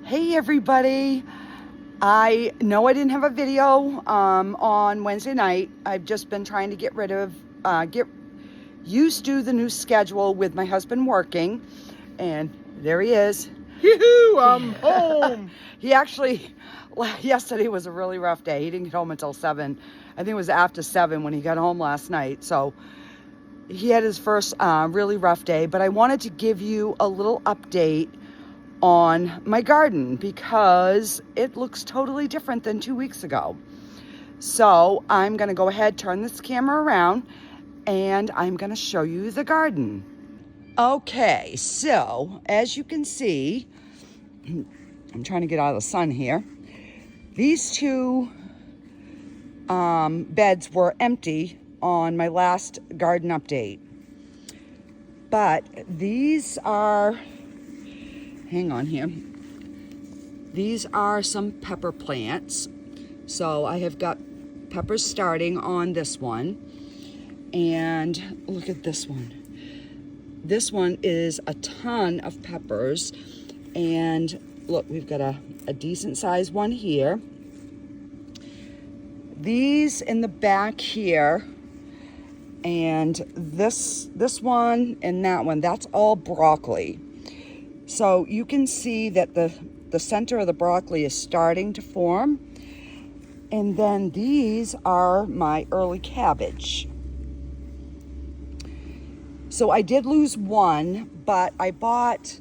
Hey everybody. I know I didn't have a video on Wednesday night. I've just been trying to get used to the new schedule with my husband working. And there he is. Yoo-hoo, I'm home. Yesterday was a really rough day. He didn't get home until 7. I think it was after 7 when he got home last night. So he had his first really rough day. But I wanted to give you a little update on my garden because it looks totally different than 2 weeks ago. So I'm going to go ahead, turn this camera around, and I'm going to show you the garden. Okay, so as you can see, I'm trying to get out of the sun here. These two beds were empty on my last garden update. But these are, hang on here. These are some pepper plants. So I have got peppers starting on this one. And look at this one. This one is a ton of peppers. And look, we've got a decent sized one here. These in the back here. And this one and that one, that's all broccoli. So you can see that the center of the broccoli is starting to form. And then these are my early cabbage. So I did lose one, but I bought,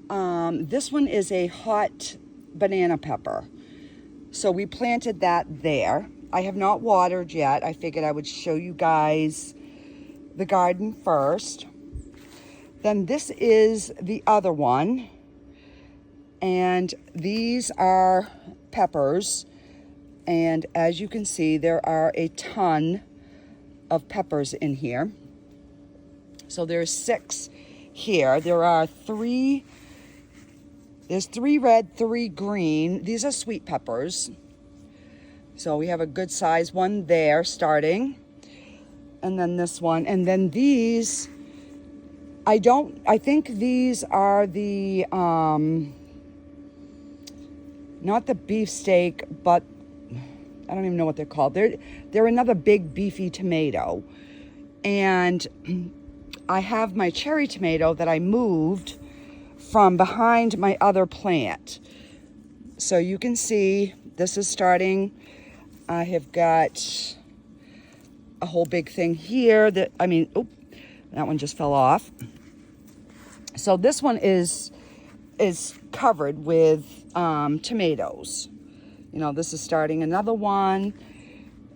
this one is a hot banana pepper. So we planted that there. I have not watered yet. I figured I would show you guys the garden first. Then this is the other one. And these are peppers. And as you can see, there are a ton of peppers in here. So there's 6 here. There's 3 red, 3 green. These are sweet peppers. So we have a good size one there starting. And then this one. And then these, I think these are the, not the beefsteak, but I don't even know what they're called. They're another big beefy tomato. And I have my cherry tomato that I moved from behind my other plant. So you can see this is starting. I have got a whole big thing here that one just fell off. So this one is covered with tomatoes. You know, this is starting another one,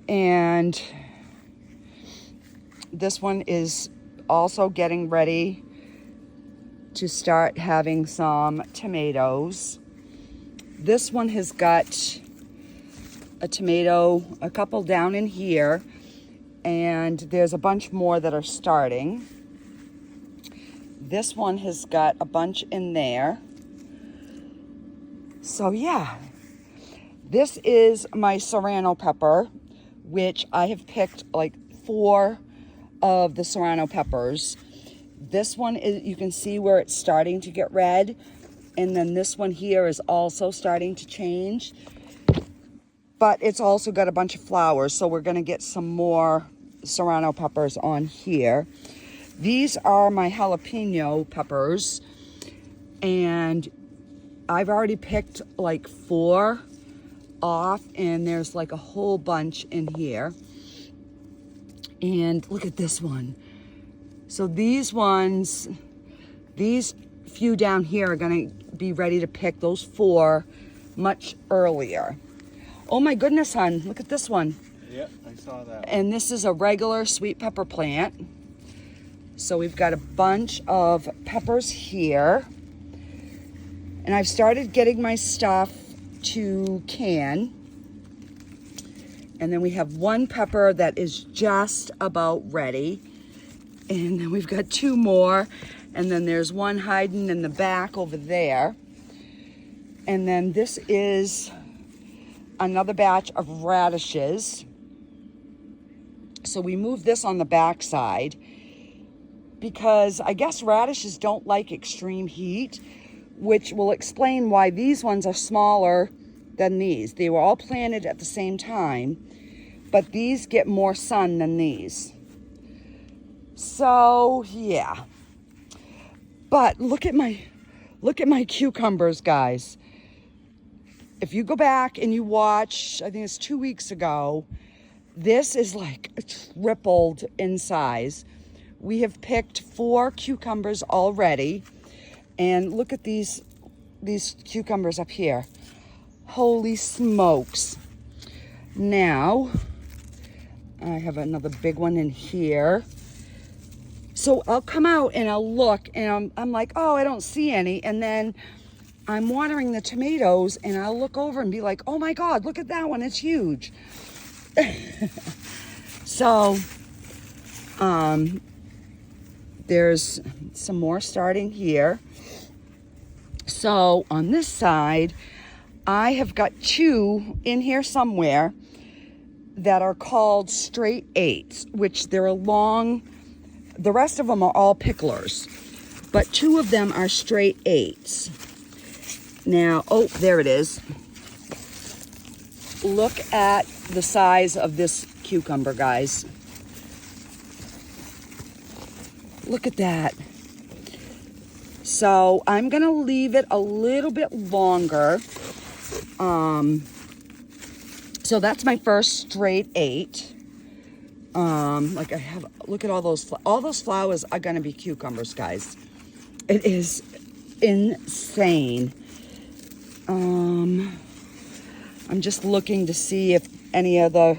and this one is also getting ready to start having some tomatoes. This one has got a tomato, a couple down in here, and there's a bunch more that are starting. This one has got a bunch in there. So yeah, this is my serrano pepper, which I have picked like 4 of the serrano peppers. This one is, you can see where it's starting to get red. And then this one here is also starting to change. But it's also got a bunch of flowers, so we're going to get some more serrano peppers on here. These are my jalapeno peppers, and I've already picked like 4 off, and there's like a whole bunch in here. And look at this one. So these ones, these few down here are going to be ready to pick, those 4 much earlier. Oh my goodness, hon, look at this one. Yep, I saw that. And this is a regular sweet pepper plant. So we've got a bunch of peppers here. And I've started getting my stuff to can. And then we have 1 pepper that is just about ready. And then we've got 2 more. And then there's 1 hiding in the back over there. And then this is another batch of radishes. So we moved this on the back side because I guess radishes don't like extreme heat, which will explain why these ones are smaller than these. They were all planted at the same time, but these get more sun than these. So, yeah. But look at my cucumbers, guys. If you go back and you watch, I think it's 2 weeks ago, this is like tripled in size. We have picked 4 cucumbers already. And look at these cucumbers up here. Holy smokes. Now, I have another big one in here. So I'll come out and I'll look and I'm like, oh, I don't see any. And then I'm watering the tomatoes and I'll look over and be like, oh my God, look at that one. It's huge. So, there's some more starting here. So on this side, I have got 2 in here somewhere that are called straight 8s, which they're long. The rest of them are all picklers, but 2 of them are straight 8s. Now, oh, there it is. Look at the size of this cucumber, guys. Look at that. So I'm gonna leave it a little bit longer. So that's my first straight 8. Like I have, look at all those flowers are gonna be cucumbers, guys. It is insane. I'm just looking to see if any of the,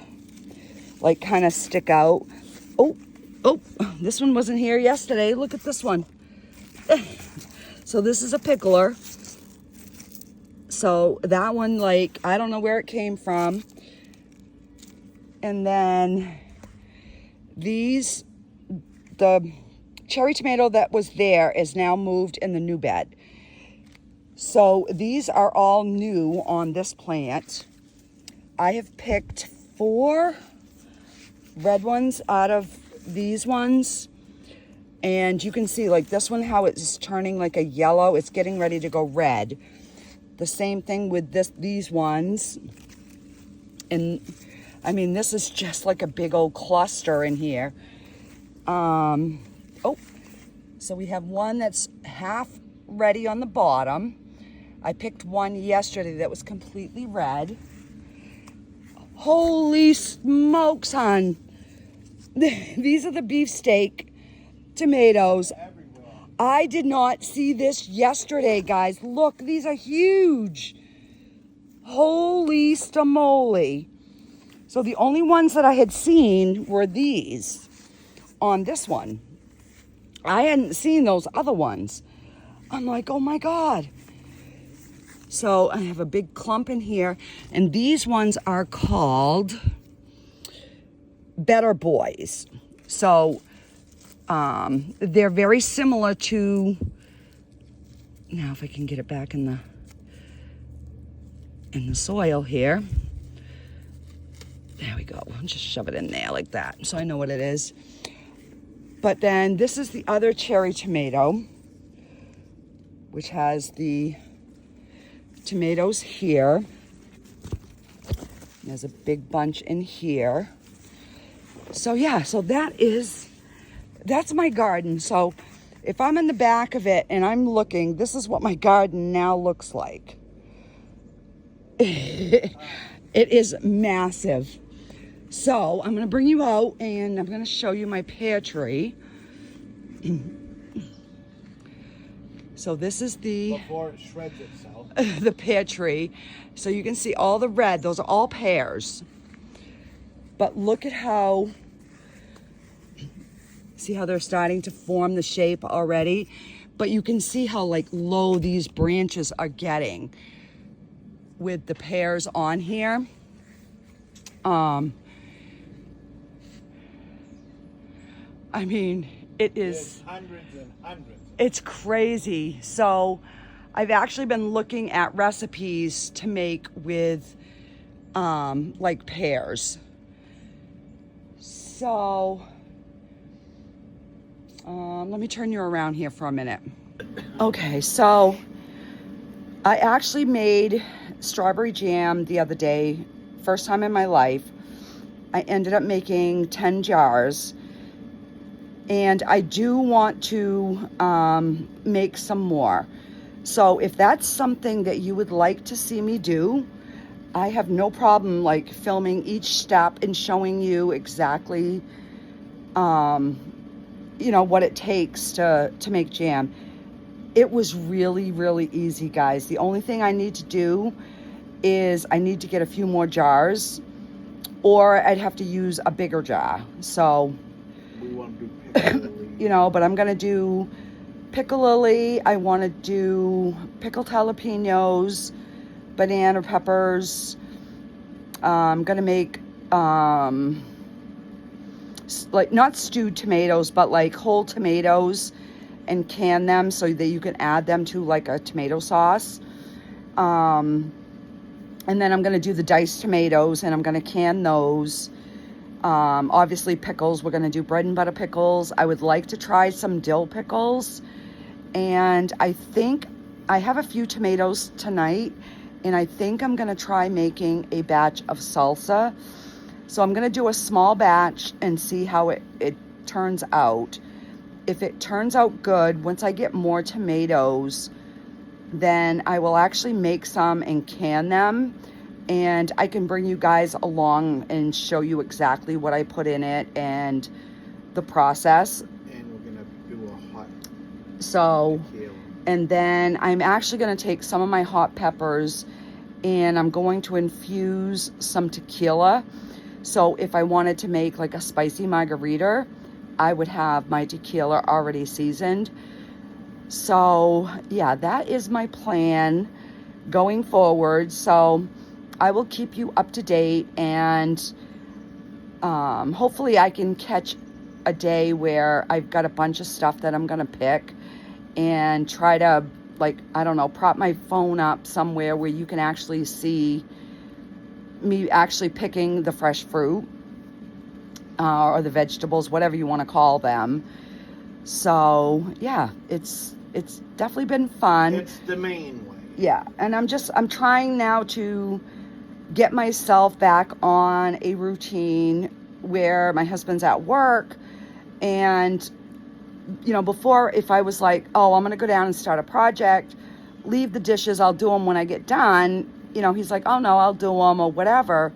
like, kind of stick out. Oh, this one wasn't here yesterday. Look at this one. So this is a pickler. So that one, like, I don't know where it came from. And then these, the cherry tomato that was there is now moved in the new bed. So these are all new on this plant. I have picked 4 red ones out of these ones. And you can see, like, this one, how it's turning like a yellow. It's getting ready to go red. The same thing with these ones. And I mean, this is just like a big old cluster in here. Oh, so we have one that's half ready on the bottom. I picked one yesterday that was completely red. Holy smokes, hon. These are the beefsteak tomatoes. I did not see this yesterday, guys. Look, these are huge. Holy stamoli. So the only ones that I had seen were these on this one. I hadn't seen those other ones. I'm like, oh my God. So I have a big clump in here, and these ones are called Better Boys. So they're very similar to, now if I can get it back in the soil here. There we go. I'll just shove it in there like that so I know what it is. But then this is the other cherry tomato, which has the tomatoes here. There's a big bunch in here. So yeah, so that's my garden. So if I'm in the back of it and I'm looking, this is what my garden now looks like. It is massive. So I'm going to bring you out and I'm going to show you my pear tree. So this is before it shreds itself. the pear tree. So you can see all the red. Those are all pears. But look at how, see how they're starting to form the shape already? But you can see how, like, low these branches are getting with the pears on here. I mean, it is... There's hundreds and hundreds. It's crazy. So I've actually been looking at recipes to make with, like, pears. So, let me turn you around here for a minute. Okay, so I actually made strawberry jam the other day, first time in my life. I ended up making 10 jars, and I do want to make some more. So if that's something that you would like to see me do, I have no problem like filming each step and showing you exactly, what it takes to make jam. It was really, really easy, guys. The only thing I need to do is I need to get a few more jars, or I'd have to use a bigger jar. So, We want to do piccalilli. but I'm going to do piccalilli. I want to do pickled jalapenos, banana peppers. I'm going to make, like, not stewed tomatoes, but like whole tomatoes, and can them so that you can add them to like a tomato sauce. And then I'm going to do the diced tomatoes, and I'm going to can those. Obviously pickles, we're going to do bread and butter pickles. I would like to try some dill pickles. And I think I have a few tomatoes tonight, and I think I'm going to try making a batch of salsa. So I'm going to do a small batch and see how it turns out. If it turns out good, once I get more tomatoes, then I will actually make some and can them, and I can bring you guys along and show you exactly what I put in it and the process. And we're going to do a hot So, tequila. and then I'm actually going to take some of my hot peppers, and I'm going to infuse some tequila. So if I wanted to make like a spicy margarita, I would have my tequila already seasoned. So yeah, that is my plan going forward. So I will keep you up to date, and hopefully I can catch a day where I've got a bunch of stuff that I'm going to pick and try to, like, I don't know, prop my phone up somewhere where you can actually see me actually picking the fresh fruit or the vegetables, whatever you want to call them. So yeah, it's definitely been fun. It's the main way. Yeah, and I'm trying now to get myself back on a routine where my husband's at work, and before, if I was like, oh, I'm gonna go down and start a project, leave the dishes, I'll do them when I get done, he's like, oh no, I'll do them or whatever.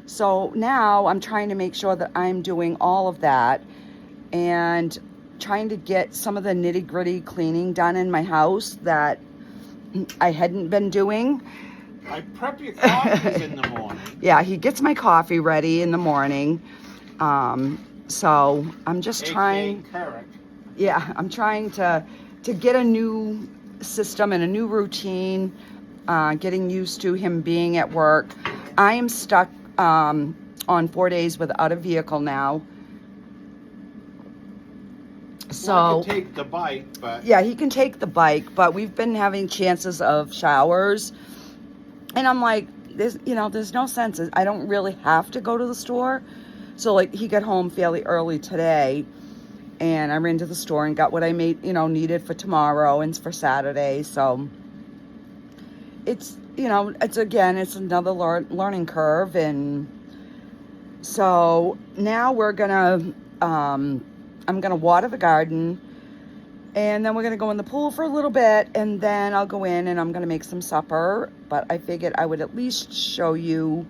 So now I'm trying to make sure that I'm doing all of that and trying to get some of the nitty-gritty cleaning done in my house that I hadn't been doing. I prep your coffees in the morning. Yeah, he gets my coffee ready in the morning. So I'm just trying. Correct. Yeah, I'm trying to get a new system and a new routine, getting used to him being at work. I am stuck on 4 days without a vehicle now. So Well, I could take the bike, but yeah, he can take the bike, but we've been having chances of showers, and I'm like, there's no sense. I don't really have to go to the store. So like, he got home fairly early today, and I ran to the store and got what I needed for tomorrow and for Saturday. So it's it's another learning curve. And so now we're gonna I'm gonna water the garden, and then we're gonna go in the pool for a little bit, and then I'll go in and I'm gonna make some supper. But I figured I would at least show you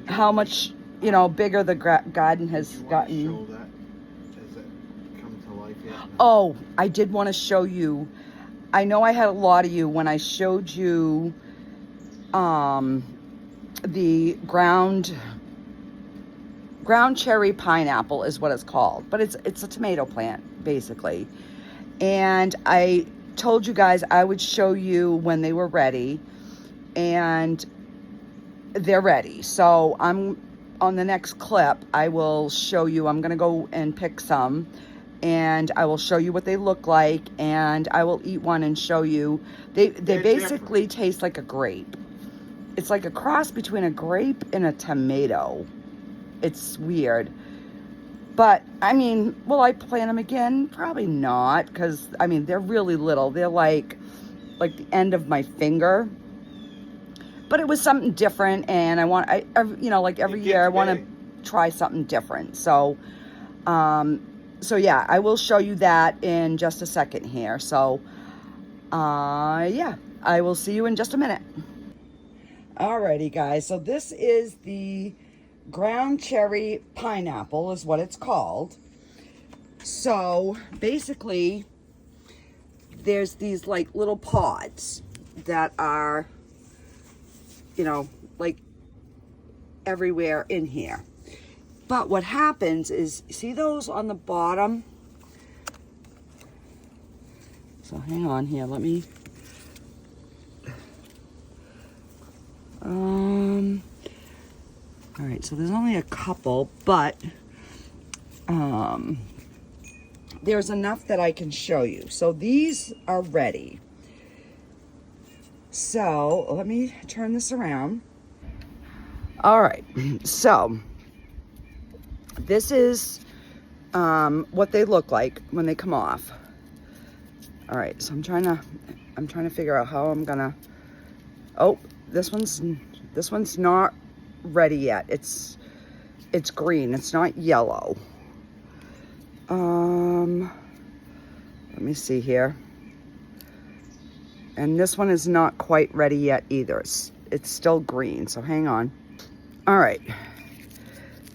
how much bigger the garden has you want to gotten. show that? Does it come to life yet? Oh, I did want to show you. I know I had a lot of you when I showed you the ground cherry pineapple is what it's called, but it's a tomato plant basically. And I told you guys I would show you when they were ready, and they're ready. So I'm on the next clip, I will show you. I'm gonna go and pick some, and I will show you what they look like, and I will eat one and show you. They basically taste like a grape. It's like a cross between a grape and a tomato. It's weird. But, I mean, will I plant them again? Probably not, because, I mean, they're really little. They're like like the end of my finger. But it was something different, and I you know, like every year I want to try something different. So, so yeah, I will show you that in just a second here. So, yeah, I will see you in just a minute. Alrighty, guys. So this is the ground cherry pineapple is what it's called. So basically, there's these like little pods that are, you know, like everywhere in here. But what happens is, see those on the bottom? So hang on here, let me, all right, so there's only a couple, but there's enough that I can show you. So these are ready. So let me turn this around. All right, so this is what they look like when they come off. All right, so I'm trying to figure out how I'm gonna, oh, this one's not ready yet. It's green, it's not yellow. Let me see here. And this one is not quite ready yet either. It's still green, so hang on. All right.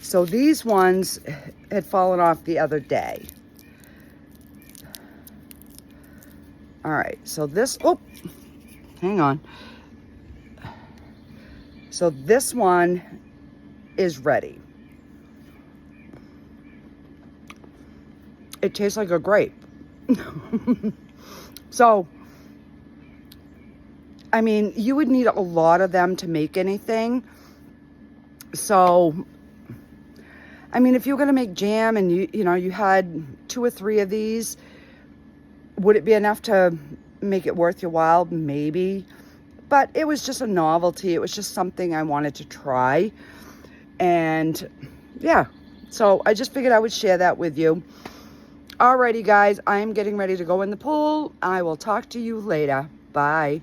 So these ones had fallen off the other day. All right, so this, oh, hang on. So this one is ready. It tastes like a grape. So, I mean, you would need a lot of them to make anything. So, I mean, if you're going to make jam and you know, you had 2 or 3 of these, would it be enough to make it worth your while? Maybe. But it was just a novelty. It was just something I wanted to try. And yeah, so I just figured I would share that with you. Alrighty, guys, I am getting ready to go in the pool. I will talk to you later. Bye.